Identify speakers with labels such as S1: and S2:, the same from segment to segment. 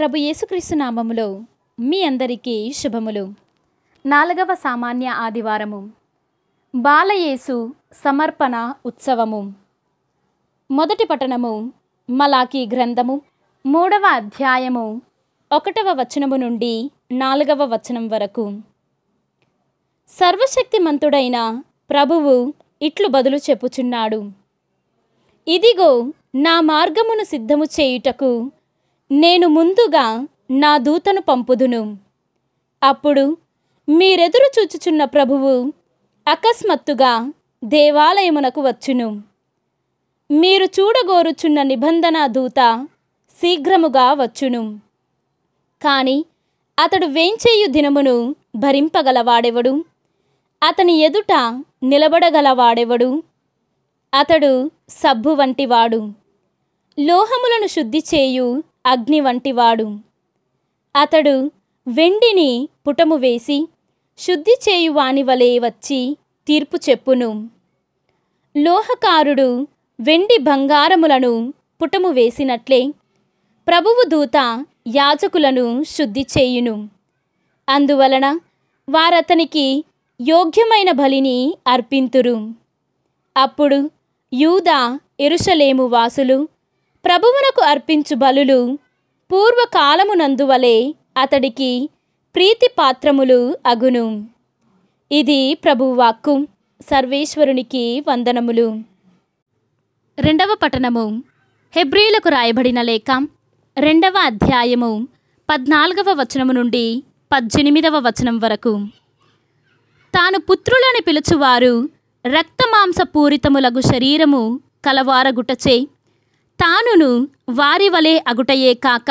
S1: ప్రభు యేసుక్రీస్తు నామములో మీ అందరికీ శుభములు. 4వ సామాన్య ఆదివారము, బాలయేసు సమర్పణ ఉత్సవము. మొదటి పఠనము మలాకీ గ్రంథము 3వ అధ్యాయము 1వ వచనము నుండి 4వ వచనం వరకు. సర్వశక్తిమంతుడైన ప్రభువు ఇట్లు బదులు చెప్పుచున్నాడు: ఇదిగో, నా మార్గమును సిద్ధము చేయుటకు నేను ముందుగా నా దూతను పంపుదును. అప్పుడు మీరెదురు చూచుచున్న ప్రభువు అకస్మాత్తుగా దేవాలయమునకు వచ్చును. మీరు చూడగోరుచున్న నిబంధన దూత శీఘ్రముగా వచ్చును. కాని అతడు వేంచేయు దినమును భరింపగలవాడెవడు? అతని ఎదుట నిలబడగలవాడెవడు? అతడు సబ్బు వంటివాడు, లోహములను శుద్ధి చేయు అగ్ని వంటివాడు. అతడు వెండిని పుటము వేసి శుద్ధి చేయువాని వలె వచ్చి తీర్పు చెప్పును. లోహకారుడు వెండి బంగారములను పుటము వేసినట్లే ప్రభువు దూత యాజకులను శుద్ధి చేయును. అందువలన వారతనికి యోగ్యమైన బలిని అర్పింతురు. అప్పుడు యూదా యెరూషలేము వాసులు ప్రభువునకు అర్పించు బలులు పూర్వకాలమునందువలే అతడికి ప్రీతి పాత్రములు అగును. ఇది ప్రభువాక్కు. సర్వేశ్వరునికి వందనములు. 2వ పఠనము హెబ్రీయులకు రాయబడిన లేఖ 2వ అధ్యాయము 14వ వచనము నుండి 18వ వచనం వరకు. తాను పుత్రులని పిలుచువారు రక్తమాంసపూరితములగు శరీరము కలవారగుటచే తానును వారి వలె అగుటయే కాక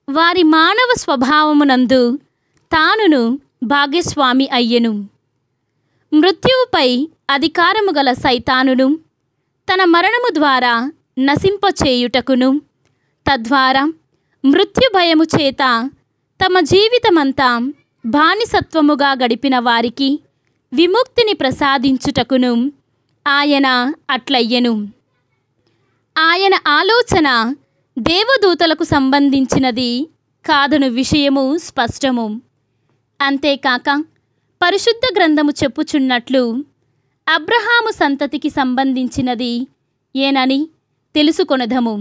S1: వారి మానవ స్వభావమునందు తానును భాగ్యస్వామి అయ్యెను. మృత్యువుపై అధికారము గల సైతానును తన మరణము ద్వారా నశింపచేయుటకును, తద్వారా మృత్యుభయము చేత తమ జీవితమంతా బానిసత్వముగా గడిపిన వారికి విముక్తిని ప్రసాదించుటకును ఆయన అట్లయ్యెను. ఆయన ఆలోచన దేవదూతలకు సంబంధించినది కాదను విషయము స్పష్టము. అంతేకాక పరిశుద్ధ గ్రంథము చెప్పుచున్నట్లు అబ్రహాము సంతతికి సంబంధించినది ఏనని తెలుసుకొనదము.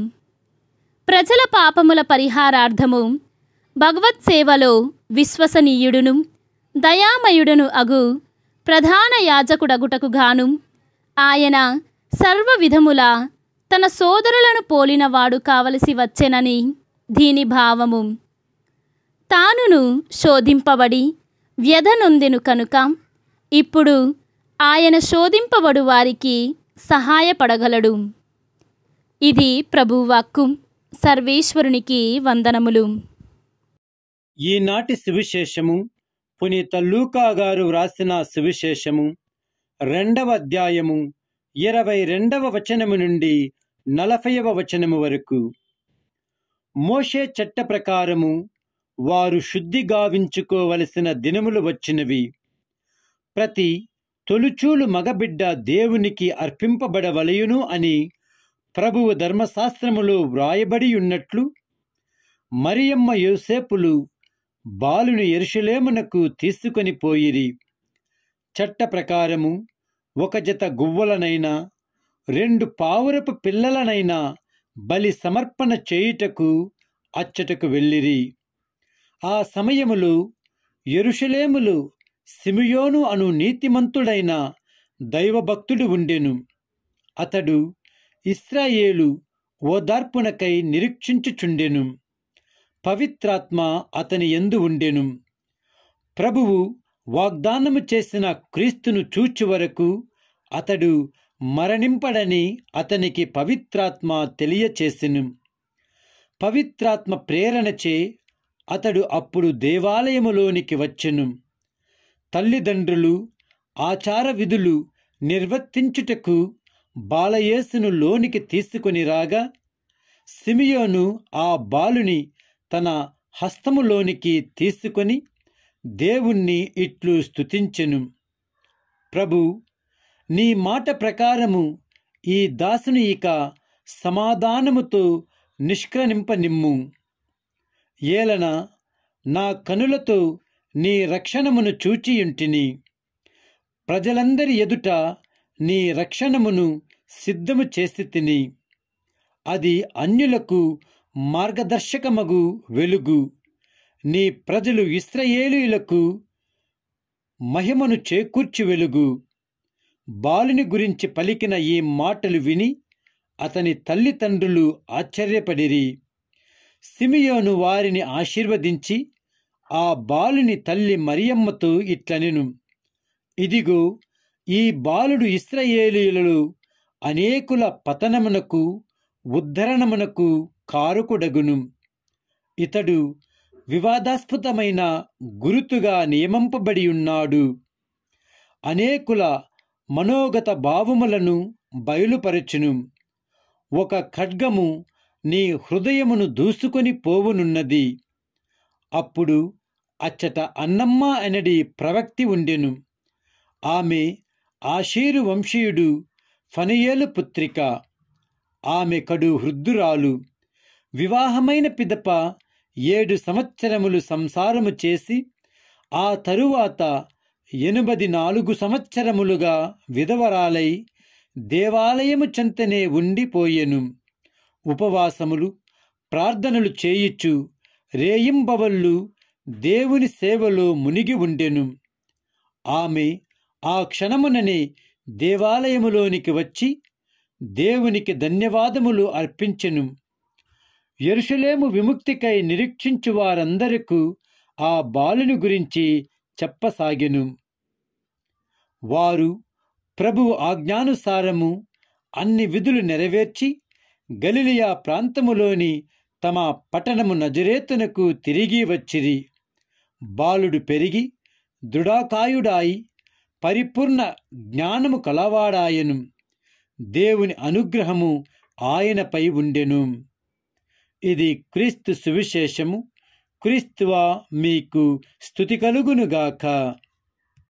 S1: ప్రజల పాపముల పరిహారార్థము భగవత్ సేవలో విశ్వసనీయుడును దయామయుడును అగు ప్రధాన యాజకుడగుటకు గాను ఆయన సర్వ విధముల తన సోదరులను పోలినవాడు కావలసి వచ్చెనని దీని భావము. తానును శోధింపబడి వ్యధ నొందెను కనుక ఇప్పుడు ఆయన శోధింపబడు వారికి సహాయపడగలడు. ఇది ప్రభువాక్కు. సర్వేశ్వరునికి వందనములు.
S2: ఈనాటి సువిశేషము పునీత లూకా గారు వ్రాసిన సువిశేషము 2వ అధ్యాయము 22వ వచనము నుండి 40వ వచనము వరకు. మోషే చట్ట ప్రకారము వారు శుద్ధి గావించుకోవలసిన దినములు వచ్చినవి. ప్రతి తొలుచూలు మగబిడ్డ దేవునికి అర్పింపబడవలయును అని ప్రభువు ధర్మశాస్త్రములో వ్రాయబడి ఉన్నట్లు మరియమ్మ యోసేపులు బాలుని యెరూషలేమునకు తీసుకొని పోయిరి. చట్ట ప్రకారము 1 జత గువ్వలనైనా 2 పావురపు పిల్లలనైనా బలి సమర్పణ చేయుటకు అచ్చటకు వెళ్ళిరి. ఆ సమయములో యెరూషలేములో సిమియోను అను నీతిమంతుడైన దైవభక్తుడు ఉండెను. అతడు ఇశ్రాయేలు ఓదార్పునకై నిరీక్షించుచుండెను. పవిత్రాత్మ అతని యందు ఉండెను. ప్రభువు వాగ్దానము చేసిన క్రీస్తును చూచు వరకు అతడు మరణింపడని అతనికి పవిత్రాత్మ తెలియచేసెను. పవిత్రాత్మ ప్రేరణచే అతడు అప్పుడు దేవాలయములోనికి వచ్చెను. తల్లిదండ్రులు ఆచార విధులు నిర్వర్తించుటకు బాలయేసును లోనికి తీసుకొని రాగా సిమియోను ఆ బాలుని తన హస్తములోనికి తీసుకొని దేవుణ్ణి ఇట్లు స్తుతించెను: ప్రభు, నీ మాట ప్రకారము ఈ దాసుని ఇక సమాధానముతో నిష్క్రమింపనిమ్ము. ఏలన నా కనులతో నీ రక్షణమును చూచియుంటిని. ప్రజలందరి ఎదుట నీ రక్షణమును సిద్ధము చేసి తిని. అది అన్యులకు మార్గదర్శకమగు వెలుగు. నీ ప్రజలు ఇశ్రాయేలీయులకు మహిమను చేకూర్చి వెలుగు. బాలుని గురించి పలికిన ఈ మాటలు విని అతని తల్లిదండ్రులు ఆశ్చర్యపడిరి. సిమియోను వారిని ఆశీర్వదించి ఆ బాలుని తల్లి మరియమ్మతో ఇట్లనెను, ఇదిగో, ఈ బాలుడు ఇశ్రాయేలీయులలో అనేకుల పతనమునకు ఉద్ధరణమునకు కారకుడగును. ఇతడు వివాదాస్పదమైన గురుతుగా నియమింపబడి ఉన్నాడు. అనేకుల మనోగత భావములను బయలుపరచును. ఒక ఖడ్గము నీ హృదయమును దూసుకొని పోవునున్నది. అప్పుడు అచ్చట అన్నమ్మ అనడి ప్రవక్తి ఉండెను. ఆమె ఆషేరు వంశీయుడు ఫనయేలు పుత్రిక. ఆమె కడు వృద్ధురాలు. వివాహమైన పిదప 7 సంవత్సరములు సంసారము చేసి ఆ తరువాత 84 సంవత్సరములుగా విధవరాలై దేవాలయము చెంతనే ఉండిపోయెను. ఉపవాసములు ప్రార్థనలు చేయిచు రేయింబవళ్ళు దేవుని సేవలో మునిగి ఉండెను. ఆమె ఆ క్షణముననే దేవాలయములోనికి వచ్చి దేవునికి ధన్యవాదములు అర్పించెను. యెరూషలేము విముక్తికై నిరీక్షించు వారందరకు ఆ బాలుని గురించి చెప్పసాగెను. వారు ప్రభువు ఆజ్ఞానుసారము అన్ని విధులు నెరవేర్చి గలిలయ ప్రాంతములోని తమ పట్టణము నజరేతునకు తిరిగి వచ్చిరి. బాలుడు పెరిగి దృఢకాయుడాయి పరిపూర్ణ జ్ఞానము కలవాడాయను. దేవుని అనుగ్రహము ఆయనపై ఉండెను. ఇది క్రీస్తు సువిశేషము. క్రీస్తువా మీకు స్తుతి కలుగునుగాక.